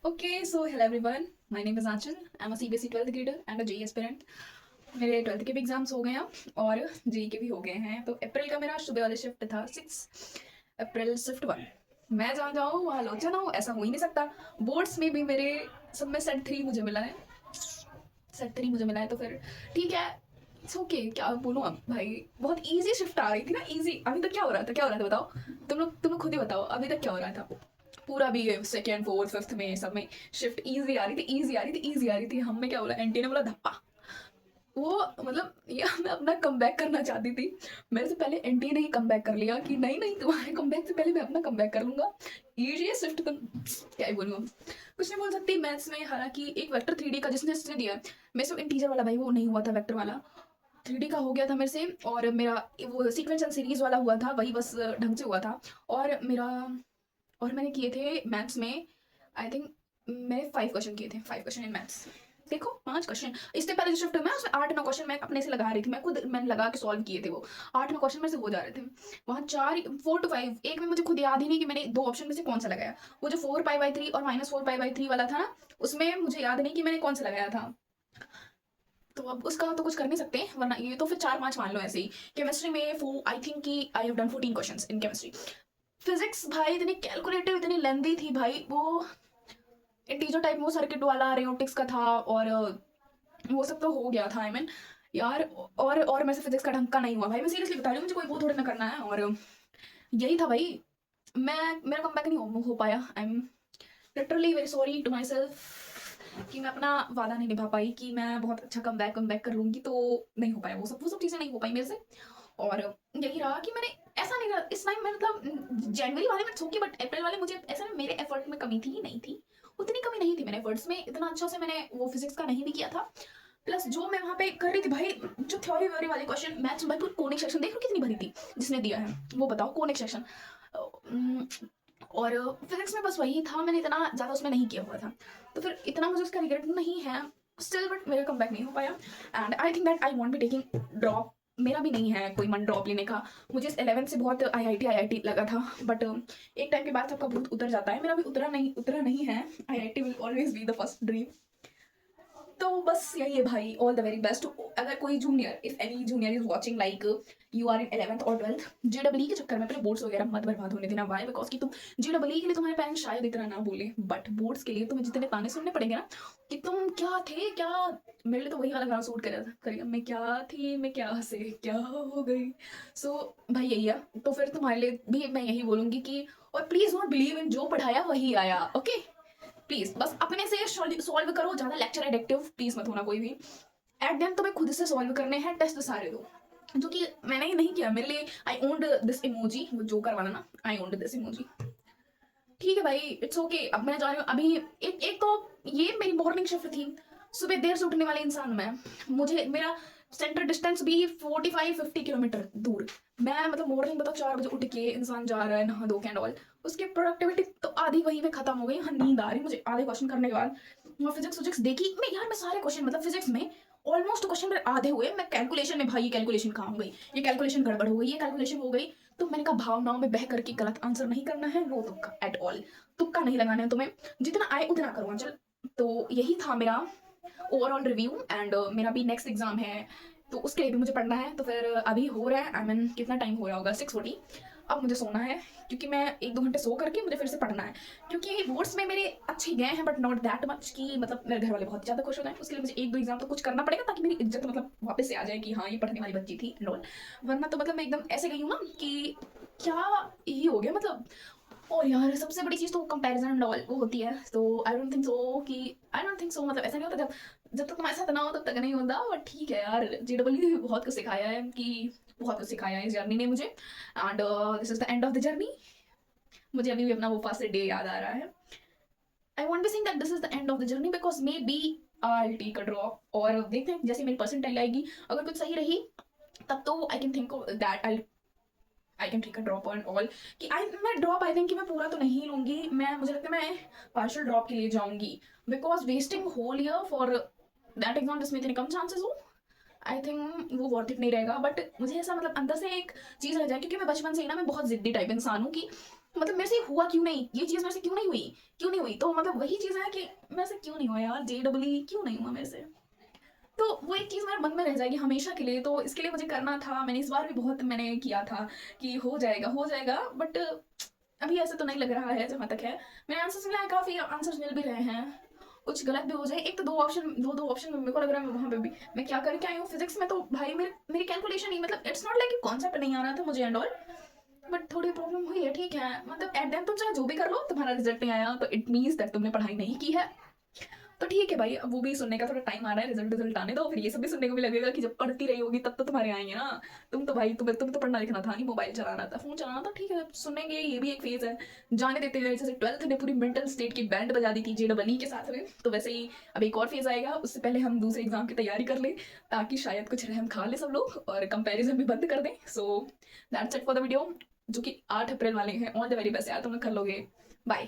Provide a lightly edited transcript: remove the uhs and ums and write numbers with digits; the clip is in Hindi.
Okay, so hello everyone. My name is Aanchal. I'm a CBSE 12th grader and a JEE aspirant. मेरे 12th के भी एग्जाम्स हो गए हैं और जेई के भी हो गए हैं। तो अप्रैल का मेरा सुबह वाला शिफ्ट था 6 अप्रैल शिफ्ट 1। मैं जहाँ जाऊँ वहाँ लोचना हो, ऐसा हो ही नहीं सकता। बोर्ड्स में भी मेरे सब में सेट 3 मुझे मिला है। सेट 3 मुझे मिला है तो फिर ठीक है। इट्स ओके, क्या बोलूँ अब भाई। बहुत ईजी शिफ्ट आ रही थी ना, ईजी। अभी तक क्या हो रहा था, क्या हो रहा था बताओ। तुम लोग खुद ही बताओ अभी तक क्या हो रहा था। पूरा भी सेकेंड फोर्थ फिफ्थ में सब में शिफ्ट इजी आ रही थी, इजी आ रही थी, इजी आ रही थी। हमने क्या बोला, एंटी ने बोला धप्पा। वो मतलब ये मैं अपना कम करना चाहती थी। मेरे से पहले एंटी ने ही कम कर लिया कि नहीं नहीं, तुम्हारे कम से पहले मैं अपना कम कर लूंगा। ये शिफ्ट तुम क्या ही बोलूँ। कुछ नहीं बोल सकती मैथ्स में। हालांकि एक वेक्टर 3D का जिसने दिया है, मेरे से इंटीजर वाला भाई वो नहीं हुआ था। वेक्टर वाला 3D का हो गया था मेरे से, और मेरा वो सीक्वेंस एंड सीरीज वाला हुआ था, वही बस ढंग से हुआ था। और मेरा और मैंने किए थे मैथ्स में, आई थिंक मैंने 5 क्वेश्चन किए थे, 5 क्वेश्चन इन मैथ्स। देखो 5 क्वेश्चन। इससे पहले जो शिफ्ट में उसमें 8-9 क्वेश्चन मैं अपने से लगा रही थी, मैं खुद मैंने लगा के सॉल्व किए थे। वो 8-9 क्वेश्चन में से हो जा रहे थे। वहाँ 4 4 to 5 एक में मुझे खुद याद ही नहीं कि मैंने 2 ऑप्शन में से कौन सा लगाया। वो जो 4 पाई बाई 3 और -4 पाई बाई 3 वाला था ना, उसमें मुझे याद नहीं कि मैंने कौन सा लगाया था। तो अब उसका तो कुछ कर नहीं सकते, वरना ये तो फिर 4-5 मान लो ऐसे ही। केमिस्ट्री में आई थिंक कि I have done 14 question in chemistry. Physics भाई इतनी कैलकुलेटिव, इतनी लेंदी थी भाई। वो इंटीजर टाइप में वो सर्किट वाला रेयोटिक्स का था, और वो सब तो हो गया था। आई मीन यार, और मेरे से फिजिक्स का ढंग का नहीं हुआ भाई। मैं सीरियसली बता रही हूँ, मुझे कोई वो थोड़ी ना करना है। और यही था भाई। मेरा कम नहीं हो पाया। I am literally very sorry to myself कि मैं अपना वादा नहीं निभा पाई कि मैं बहुत अच्छा कम बैक कर लूंगी। तो नहीं हो पाया, वो सब चीज़ें नहीं हो पाई मेरे से। और यही रहा कि मैंने ऐसा नहीं रहा इस टाइम में, मतलब जनवरी वाले में होगी, बट अप्रैल वाले मुझे ऐसा मेरे एफर्ट में कमी थी ही नहीं थी। उतनी कमी नहीं थी मेरे एफर्ट्स में। इतना अच्छा से मैंने वो फिजिक्स का नहीं भी किया था। प्लस जो मैं वहाँ पे कर रही थी भाई, जो थ्योरी व्योरी वाले क्वेश्चन मैथ्स भाई, पूरी कोनिक सेक्शन देख लो कितनी भरी थी जिसने दिया है। वो बताओ, कोनिक सेक्शन। और फिजिक्स में बस वही था, मैंने इतना ज़्यादा उसमें नहीं किया हुआ था। तो फिर इतना मुझे उसका रिग्रेट नहीं है स्टिल, बट मेरा कम नहीं हो पाया। And I think that I won't be taking drop. मेरा भी नहीं है कोई मन ड्रॉप लेने का। मुझे 11th से बहुत आई आई टी लगा था, बट एक टाइम के बाद सबका भूत उतर जाता है। मेरा भी उतरा नहीं है। I will always be the first dream. तो बस यही है भाई। All the very best. अगर कोई junior, if any junior is watching, like you are in 11th और 12th, जेडब्ल्यू के चक्कर में अपने बोर्ड्स वगैरह मत बर्बाद होने देना। वाई? बिकॉज कि तुम जेडब्ल्यू के लिए तुम्हारे पेरेंट्स शायद इतना ना बोले, बट बोर्ड्स के लिए तुम्हें जितने ताने सुनने पड़ेंगे ना कि तुम क्या थे क्या। मेरे लिए तो वही वाला गाना सूट करेगा, मैं क्या थी, मैं क्या से क्या हो गई। सो भाई यही है। तो फिर तुम्हारे लिए भी मैं यही बोलूंगी कि, और प्लीज डोंट बिलीव इन जो पढ़ाया वही आया। ओके, प्लीज बस अपने से सॉल्व करो, ज्यादा लेक्चर एडिक्टिव प्लीज मत होना कोई भी। एट देन तुम्हें खुद से सॉल्व करने हैं, टेस्ट सारे दो। जो कि मैंने ही नहीं किया। मेरे लिए आई ओन्ड दिस इमोजी, वो जोकर वाला ना, आई ओन्ड दिस इमोजी। ठीक है भाई, इट्स ओके। अब मैं जा रही हूँ अभी। एक तो ये मेरी मॉर्निंग शिफ्ट थी। सुबह देर से उठने वाले इंसान मैं, मुझे मेरा सेंटर डिस्टेंस भी 45-50 किलोमीटर दूर। मैं मतलब मॉर्निंग बताओ 4 बजे उठ के इंसान जा रहा है नहा धो के एंड ऑल। उसकी प्रोडक्टिविटी तो आधी वहीं पे खत्म हो गई। हाँ, नींद आ रही मुझे आधे क्वेश्चन करने के बाद। मैं फिजिक्स देखी मैं यार, मैं सारे क्वेश्चन मतलब फिजिक्स में ऑलमोस्ट क्वेश्चन मेरे आधे हुए। मैं कैलकुलेशन में भाई, ये कैलकुलेशन कहाँ हो गई, ये कैलकुलेशन गड़बड़ हो गई, ये कैलकुलेशन हो गई। तो मैंने कहा भावनाओं में बह करके गलत आंसर नहीं करना है, नो तुक्का एट ऑल। तुक्का नहीं लगाना है तुम्हें, जितना आए उतना करो अंचल। तो यही था मेरा ओवरऑल रिव्यू। एंड मेरा भी नेक्स्ट एग्जाम है, तो उसके लिए भी मुझे पढ़ना है। तो फिर अभी हो रहा है, आई मीन कितना टाइम हो रहा होगा, 6:40। अब मुझे सोना है, क्योंकि मैं 1-2 घंटे सो करके मुझे फिर से पढ़ना है। क्योंकि बोर्ड्स में मेरे अच्छे गए हैं, बट नॉट दैट मच कि मतलब मेरे घर वाले बहुत ज़्यादा खुश हो जाए। उसके लिए मुझे 1-2 एग्जाम तो कुछ करना पड़ेगा, ताकि मेरी इज्जत मतलब वापस से आ जाए कि हाँ ये पढ़ने वाली बच्ची थी एंड ऑल। वरना तो मतलब मैं एकदम ऐसे गई हूँ ना कि क्या ही हो गया मतलब। और यार सबसे बड़ी चीज़ तो कंपैरिजन एंड ऑल वो होती है। तो आई डोंट थिंक सो मतलब ऐसा नहीं होता। जब जब तक तुम्हारे साथ ना हो तब तक नहीं होता। बट ठीक है यार, जेडब्ल्यू ने बहुत कुछ सिखाया है कि बहुत कुछ सिखाया है इस जर्नी ने मुझे। And this is the end of the journey. मुझे अभी भी अपना वो फर्स्ट डे याद आ रहा है। I won't be sing that this is the end of the journey, because maybe I take a drop. और देखते हैं जैसे मेरी परसेंटाइल आएगी, अगर कुछ सही रही तब तो I can think that I can take a drop on all. कि मैं ड्रॉप आई थिंक कि मैं पूरा तो नहीं लूंगी। मुझे लगता है मैं पार्शियल ड्रॉप के लिए जाऊंगी, because wasting whole year for that exam जिसमें इतने कम चांसेस हो, आई थिंक वो वर्थ इट नहीं रहेगा। बट मुझे ऐसा मतलब अंदर से एक चीज़ रह जाए, क्योंकि मैं बचपन से ही ना, मैं बहुत जिद्दी टाइप इंसान हूँ कि मतलब मेरे से हुआ क्यों नहीं, ये चीज़ मेरे से क्यों नहीं हुई, तो मतलब वही चीज़ है कि मेरे से क्यों नहीं हुआ यार, JEE क्यों नहीं हुआ मेरे से। तो वो एक चीज़ मेरे मन में रह जाएगी हमेशा के लिए, तो इसके लिए मुझे करना था, मैंने इस बार भी बहुत मैंने किया था कि हो जाएगा, बट अभी ऐसे तो नहीं लग रहा है जहाँ तक है। मेरे आंसर्स मिला है, काफ़ी आंसर्स मिल भी रहे हैं, कुछ गलत भी हो जाए। एक तो दो ऑप्शन में मेरे को लग रहा है, मैं वहाँ पे भी मैं क्या करके आई हूँ फिजिक्स में, तो भाई मेरी कैलकुलेशन ही, मतलब इट्स नॉट लाइक कॉन्सेप्ट नहीं आ रहा था मुझे एंड ऑल, बट थोड़ी प्रॉब्लम हुई है, ठीक है। मतलब एट देन तुम चाहे जो भी कर लो, तुम्हारा रिजल्ट नहीं आया तो इट मीन्स दैट तुमने पढ़ाई नहीं की है। तो ठीक है भाई, अब वो भी सुनने का थोड़ा टाइम आ रहा है, रिजल्ट आने दो, फिर ये सब भी सुनने को भी लगेगा कि जब पढ़ती रही होगी तब तो तुम्हारे आएंगे ना। तुम तो भाई तुम तो पढ़ना लिखना था नहीं, मोबाइल चलाना था, फोन चलाना था, ठीक है सुनेंगे, ये भी एक फेज है, जाने देते हैं। जैसे 12th ने पूरी मेंटल स्टेट की बैंड बजा दी थी JEE के साथ में, तो वैसे ही अब एक और फेज आएगा, उससे पहले हम दूसरे एग्जाम की तैयारी कर लें, ताकि शायद कुछ रहम खा ले सब लोग और कंपेरिजन भी बंद कर दें। So that's it for the video, जो कि 8 अप्रैल वाले हैं। ऑल द वेरी बेस्ट यार, तुम लोग कर लोगे। बाय।